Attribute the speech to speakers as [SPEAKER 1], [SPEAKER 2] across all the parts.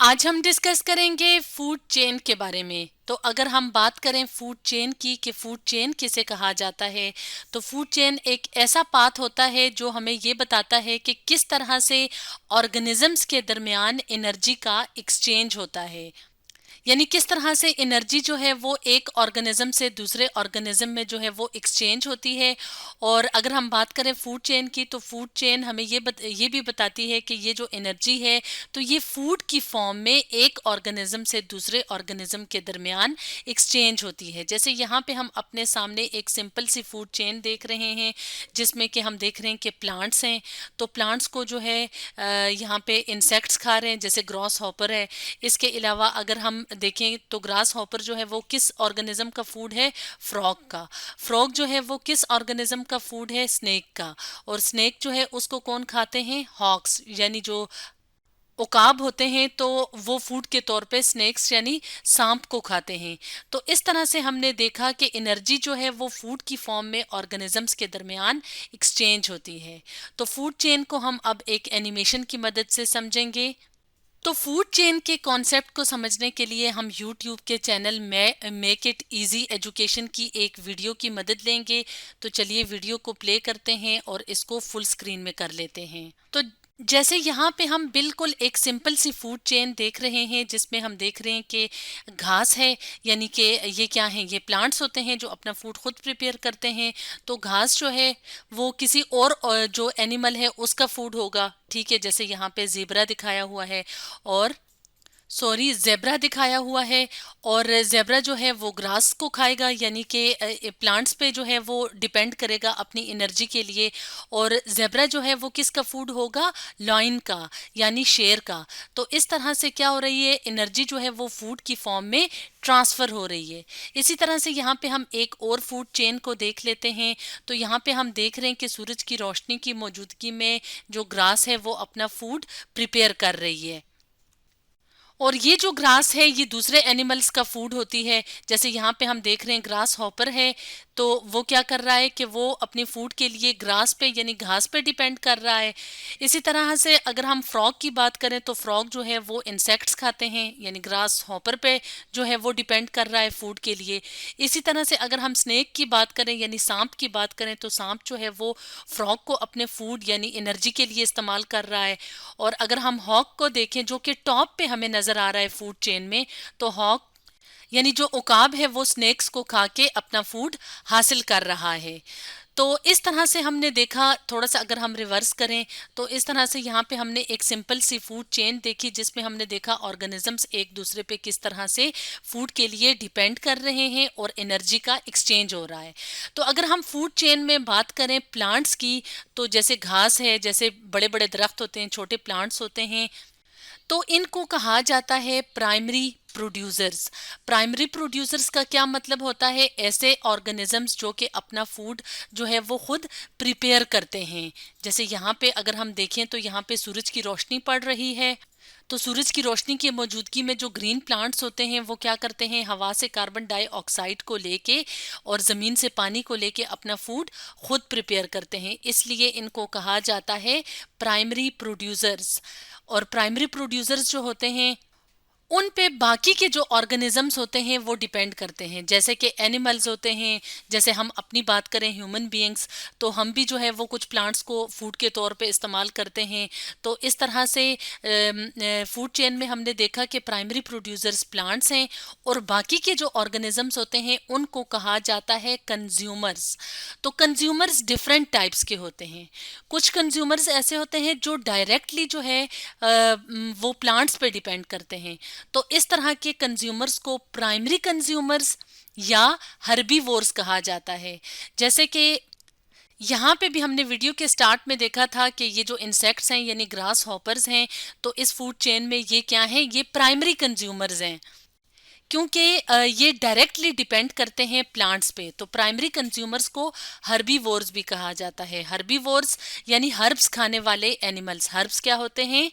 [SPEAKER 1] आज हम डिस्कस करेंगे फूड चेन के बारे में। तो अगर हम बात करें फूड चेन की कि फूड चेन किसे कहा जाता है, तो फूड चेन एक ऐसा पाथ होता है जो हमें ये बताता है कि किस तरह से ऑर्गेनिजम्स के दरमियान एनर्जी का एक्सचेंज होता है। यानी किस तरह से एनर्जी जो है वो एक ऑर्गेनिज्म से दूसरे ऑर्गेनिज्म में जो है वो एक्सचेंज होती है। और अगर हम बात करें फूड चेन की, तो फूड चेन हमें ये भी बताती है कि ये जो एनर्जी है तो ये फूड की फॉर्म में एक ऑर्गेनिज्म से दूसरे ऑर्गेनिज्म के दरमियान एक्सचेंज होती है। जैसे यहाँ पे हम अपने सामने एक सिंपल सी फूड चेन देख रहे हैं जिसमें कि हम देख रहे हैं कि प्लांट्स हैं। तो प्लांट्स को जो है यहाँ पे इंसेक्ट्स खा रहे हैं, जैसे ग्रॉस हॉपर है। इसके अलावा अगर हम देखें तो ग्रास हॉपर जो है वो किस ऑर्गेनिज्म का फूड है? फ्रॉग का। फ्रॉग जो है वो किस ऑर्गेनिज्म का फूड है? स्नेक का। और स्नेक जो है उसको कौन खाते हैं? हॉक्स, यानी जो उकाब होते हैं, तो वो फूड के तौर पे स्नेक्स यानी सांप को खाते हैं। तो इस तरह से हमने देखा कि एनर्जी जो है वो फूड की फॉर्म में ऑर्गेनिजम्स के दरमियान एक्सचेंज होती है। तो फूड चेन को हम अब एक एनिमेशन की मदद से समझेंगे। तो फूड चेन के कॉन्सेप्ट को समझने के लिए हम YouTube के चैनल में मेक इट इजी एजुकेशन की एक वीडियो की मदद लेंगे। तो चलिए वीडियो को प्ले करते हैं और इसको फुल स्क्रीन में कर लेते हैं। तो जैसे यहाँ पे हम बिल्कुल एक सिंपल सी फूड चेन देख रहे हैं जिसमें हम देख रहे हैं कि घास है, यानी कि ये क्या है? ये प्लांट्स होते हैं जो अपना फूड खुद प्रिपेयर करते हैं। तो घास जो है वो किसी और जो एनिमल है उसका फूड होगा, ठीक है। जैसे यहाँ पे ज़ेब्रा दिखाया हुआ है और सॉरी जेब्रा दिखाया हुआ है। और जेब्रा जो है वो ग्रास को खाएगा, यानी कि प्लांट्स पे जो है वो डिपेंड करेगा अपनी एनर्जी के लिए। और जेब्रा जो है वो किसका फूड होगा? लॉइन का, यानी शेर का। तो इस तरह से क्या हो रही है? एनर्जी जो है वो फूड की फॉर्म में ट्रांसफ़र हो रही है। इसी तरह से यहाँ पे हम एक और फूड चेन को देख लेते हैं। तो यहाँ पे हम देख रहे हैं कि सूरज की रोशनी की मौजूदगी में जो ग्रास है वो अपना फूड प्रिपेयर कर रही है। और ये जो ग्रास है ये दूसरे एनिमल्स का फूड होती है। जैसे यहाँ पे हम देख रहे हैं ग्रास हॉपर है, तो वो क्या कर रहा है कि वो अपने फूड के लिए ग्रास पे यानी घास पे डिपेंड कर रहा है। इसी तरह से अगर हम फ्रॉग की बात करें तो फ्रॉग जो है वो इंसेक्ट्स खाते हैं, यानी ग्रास हॉपर पे जो है वो डिपेंड कर रहा है फूड के लिए। इसी तरह से अगर हम स्नेक की बात करें यानी सांप की बात करें, तो सांप जो है वो फ्रॉग को अपने फूड यानी एनर्जी के लिए इस्तेमाल कर रहा है। और अगर हम हॉक को देखें जो कि टॉप पे हमें नजर आ रहा है फूड चेन में, तो हॉक यानी जो उकाब है वो स्नेक्स को खा के अपना फूड हासिल कर रहा है। तो इस तरह से हमने देखा। थोड़ा सा अगर हम रिवर्स करें तो इस तरह से यहाँ पे हमने एक सिंपल सी फूड चेन देखी जिसमें हमने देखा ऑर्गेनिजम्स एक दूसरे पे किस तरह से फूड के लिए डिपेंड कर रहे हैं और एनर्जी का एक्सचेंज हो रहा है। तो अगर हम फूड चेन में बात करें प्लांट्स की, तो जैसे घास है, जैसे बड़े बड़े दरख्त होते हैं, छोटे प्लांट्स होते हैं, तो इनको कहा जाता है प्राइमरी प्रोड्यूसर्स। प्राइमरी प्रोड्यूसर्स का क्या मतलब होता है? ऐसे ऑर्गेनिजम्स जो कि अपना फूड जो है वो खुद प्रिपेयर करते हैं। जैसे यहाँ पे अगर हम देखें तो यहाँ पे सूरज की रोशनी पड़ रही है। तो सूरज की रोशनी की मौजूदगी में जो ग्रीन प्लांट्स होते हैं वो क्या करते हैं? हवा से कार्बन डाइऑक्साइड को लेके और ज़मीन से पानी को लेके अपना फूड खुद प्रिपेयर करते हैं, इसलिए इनको कहा जाता है प्राइमरी प्रोड्यूसर्स। और प्राइमरी प्रोड्यूसर्स जो होते हैं उन पे बाकी के जो ऑर्गेनिजम्स होते हैं वो डिपेंड करते हैं। जैसे कि एनिमल्स होते हैं, जैसे हम अपनी बात करें ह्यूमन बीइंग्स, तो हम भी जो है वो कुछ प्लांट्स को फूड के तौर पे इस्तेमाल करते हैं। तो इस तरह से फूड चेन में हमने देखा कि प्राइमरी प्रोड्यूसर्स प्लांट्स हैं और बाकी के जो ऑर्गेनिजम्स होते हैं उनको कहा जाता है कंज्यूमर्स। तो कंज्यूमर्स डिफरेंट टाइप्स के होते हैं। कुछ कंज्यूमर्स ऐसे होते हैं जो डायरेक्टली जो है वो प्लांट्स पे डिपेंड करते हैं। तो इस तरह के कंज्यूमर्स को प्राइमरी कंज्यूमर्स या हर्बीवोर्स कहा जाता है। जैसे कि यहाँ पे भी हमने वीडियो के स्टार्ट में देखा था कि ये जो इंसेक्ट्स हैं यानी ग्रास हॉपर्स हैं, तो इस फूड चेन में ये क्या हैं? ये प्राइमरी कंज्यूमर्स हैं, क्योंकि ये डायरेक्टली डिपेंड करते हैं प्लांट्स पे। तो प्राइमरी कंज्यूमर्स को हर्बीवोर्स भी कहा जाता है। हर्बीवोर्स यानी हर्ब्स खाने वाले एनिमल्स। हर्ब्स क्या होते हैं?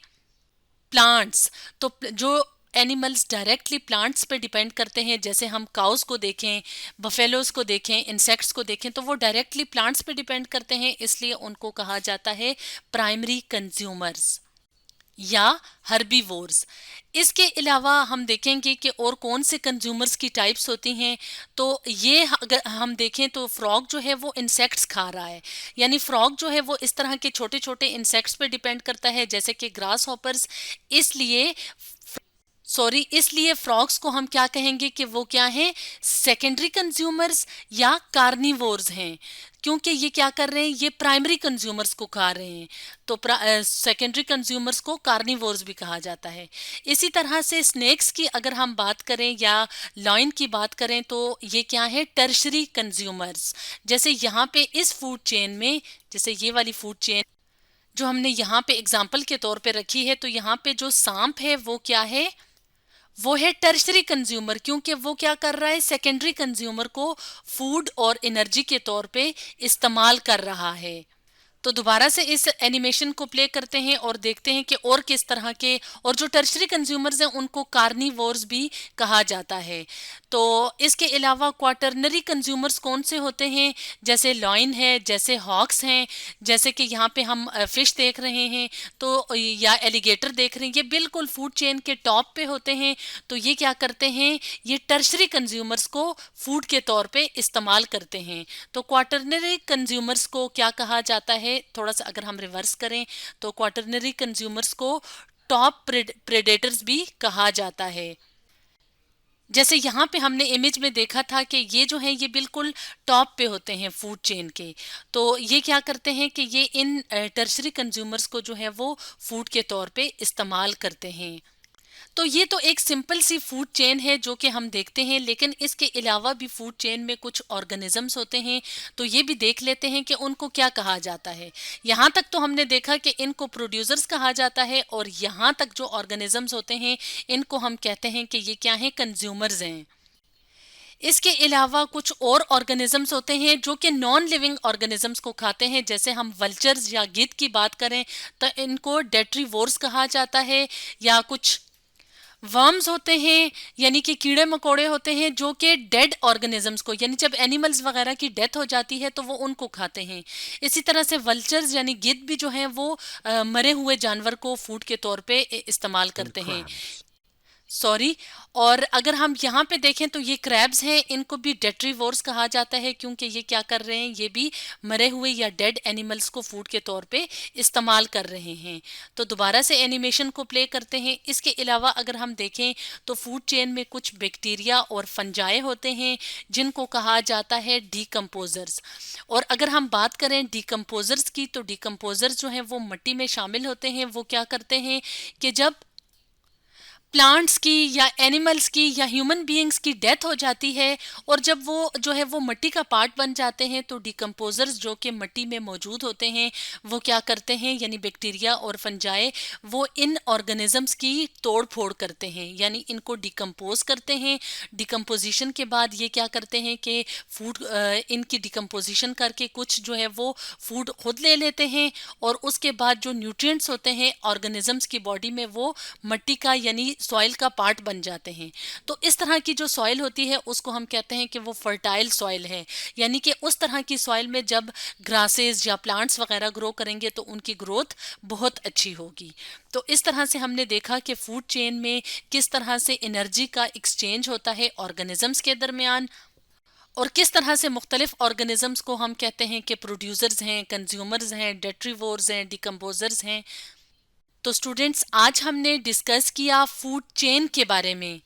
[SPEAKER 1] प्लांट्स। तो जो एनिमल्स डायरेक्टली प्लांट्स पे डिपेंड करते हैं, जैसे हम काउस को देखें, बफेलोज को देखें, इंसेक्ट्स को देखें, तो वो डायरेक्टली प्लांट्स पे डिपेंड करते हैं, इसलिए उनको कहा जाता है प्राइमरी कंज्यूमर्स। या हर्बीवोर्स। इसके अलावा हम देखेंगे कि और कौन से कंज्यूमर्स की टाइप्स होती हैं। तो ये अगर हम देखें तो फ्रॉग जो है वो इंसेक्ट्स खा रहा है, यानी फ्रॉग जो है वो इस तरह के छोटे छोटे इंसेक्ट्स पे डिपेंड करता है जैसे कि ग्रास हॉपर्स। इसलिए इसलिए फ्रॉग्स को हम क्या कहेंगे कि वो क्या हैं, सेकेंडरी कंज्यूमर्स या कार्निवोर्स हैं, क्योंकि ये क्या कर रहे हैं, ये प्राइमरी कंज्यूमर्स को खा रहे हैं। तो सेकेंडरी कंज्यूमर्स को कार्निवोर्स भी कहा जाता है। इसी तरह से स्नेक्स की अगर हम बात करें या लॉइन की बात करें तो ये क्या है, टर्शरी कंज्यूमर्स। जैसे यहाँ पे इस फूड चेन में, जैसे ये वाली फूड चेन जो हमने यहाँ पे एग्जाम्पल के तौर पे रखी है, तो यहाँ पे जो सांप है वो क्या है, वो है टर्शरी कंज्यूमर, क्योंकि वो क्या कर रहा है, सेकेंडरी कंज्यूमर को फूड और एनर्जी के तौर पे इस्तेमाल कर रहा है। तो दोबारा से इस एनिमेशन को प्ले करते हैं और देखते हैं कि और किस तरह के, और जो टर्शरी कंज्यूमर्स हैं उनको कार्निवोर्स भी कहा जाता है। तो इसके अलावा क्वाटरनरी कंज्यूमर्स कौन से होते हैं, जैसे लॉइन है, जैसे हॉक्स हैं, जैसे कि यहाँ पे हम फिश देख रहे हैं तो या एलिगेटर देख रहे हैं, ये बिल्कुल फूड चेन के टॉप पे होते हैं। तो ये क्या करते हैं, ये टर्शरी कंज्यूमर्स को फूड के तौर पे इस्तेमाल करते हैं। तो क्वाटरनरी कंज्यूमर्स को क्या कहा जाता है, थोड़ा सा अगर हम रिवर्स करें तो क्वाटरनरी कंज्यूमर्स को टॉप प्रेडेटर्स भी कहा जाता है। जैसे यहाँ पे हमने इमेज में देखा था कि ये जो है ये बिल्कुल टॉप पे होते हैं फूड चेन के। तो ये क्या करते हैं कि ये इन टर्शरी कंज्यूमर्स को जो है वो फूड के तौर पे इस्तेमाल करते हैं। तो ये तो एक सिंपल सी फूड चेन है जो कि हम देखते हैं, लेकिन इसके अलावा भी फूड चेन में कुछ ऑर्गेनिजम्स होते हैं। तो ये भी देख लेते हैं कि उनको क्या कहा जाता है। यहाँ तक तो हमने देखा कि इनको प्रोड्यूसर्स कहा जाता है, और यहाँ तक जो ऑर्गेनिजम्स होते हैं इनको हम कहते हैं कि ये क्या हैं, कंज्यूमर्स हैं। इसके अलावा कुछ और ऑर्गेनिजम्स होते हैं जो कि नॉन लिविंग ऑर्गेनिजम्स को खाते हैं। जैसे हम वल्चर्स या गिद्ध की बात करें तो इनको डेट्रीवोर्स कहा जाता है। या कुछ वर्म्स होते हैं, यानी कि कीड़े मकोड़े होते हैं जो कि डेड ऑर्गेनिजम्स को, यानी जब एनिमल्स वगैरह की डेथ हो जाती है तो वो उनको खाते हैं। इसी तरह से वल्चर्स यानी गिद्ध भी जो हैं वो मरे हुए जानवर को फूड के तौर पे इस्तेमाल
[SPEAKER 2] and
[SPEAKER 1] करते हैं।
[SPEAKER 2] crabs.
[SPEAKER 1] सॉरी। और अगर हम यहाँ पे देखें तो ये क्रैब्स हैं, इनको भी डेट्रीवोर्स कहा जाता है, क्योंकि ये क्या कर रहे हैं, ये भी मरे हुए या डेड एनिमल्स को फूड के तौर पे इस्तेमाल कर रहे हैं। तो दोबारा से एनिमेशन को प्ले करते हैं। इसके अलावा अगर हम देखें तो फूड चेन में कुछ बैक्टीरिया और फंजाई होते हैं जिनको कहा जाता है डीकम्पोजर्स। और अगर हम बात करें डीकम्पोजर्स की, तो डीकम्पोजर्स जो हैं वो मिट्टी में शामिल होते हैं। वो क्या करते हैं कि जब प्लांट्स की या एनिमल्स की या ह्यूमन बीइंग्स की डेथ हो जाती है, और जब वो जो है वो मिट्टी का पार्ट बन जाते हैं, तो डिकम्पोजर्स जो कि मिट्टी में मौजूद होते हैं वो क्या करते हैं, यानी बैक्टीरिया और फंजाई, वो इन ऑर्गेनिजम्स की तोड़ फोड़ करते हैं, यानी इनको डिकम्पोज करते हैं। डिकम्पोजिशन के बाद ये क्या करते हैं कि फूड इनकी डिकम्पोजिशन करके कुछ जो है वो फूड खुद ले लेते हैं, और उसके बाद जो न्यूट्रिएंट्स होते हैं ऑर्गेनिजम्स की बॉडी में वो मट्टी का यानी सॉइल का पार्ट बन जाते हैं। तो इस तरह की जो सॉइल होती है उसको हम कहते हैं कि वो फर्टाइल सॉइल है, यानी कि उस तरह की सॉइल में जब ग्रासेस या प्लांट्स वगैरह ग्रो करेंगे तो उनकी ग्रोथ बहुत अच्छी होगी। तो इस तरह से हमने देखा कि फूड चेन में किस तरह से एनर्जी का एक्सचेंज होता है ऑर्गेनिजम्स के दरमियान, और किस तरह से मुख्तलिफ ऑर्गेनिजम्स को हम कहते हैं कि प्रोड्यूसर्स हैं, कंज्यूमर्स हैं, डेट्रीवोर्स हैं, डिकम्पोजर्स हैं। तो स्टूडेंट्स, आज हमने डिस्कस किया फूड चेन के बारे में।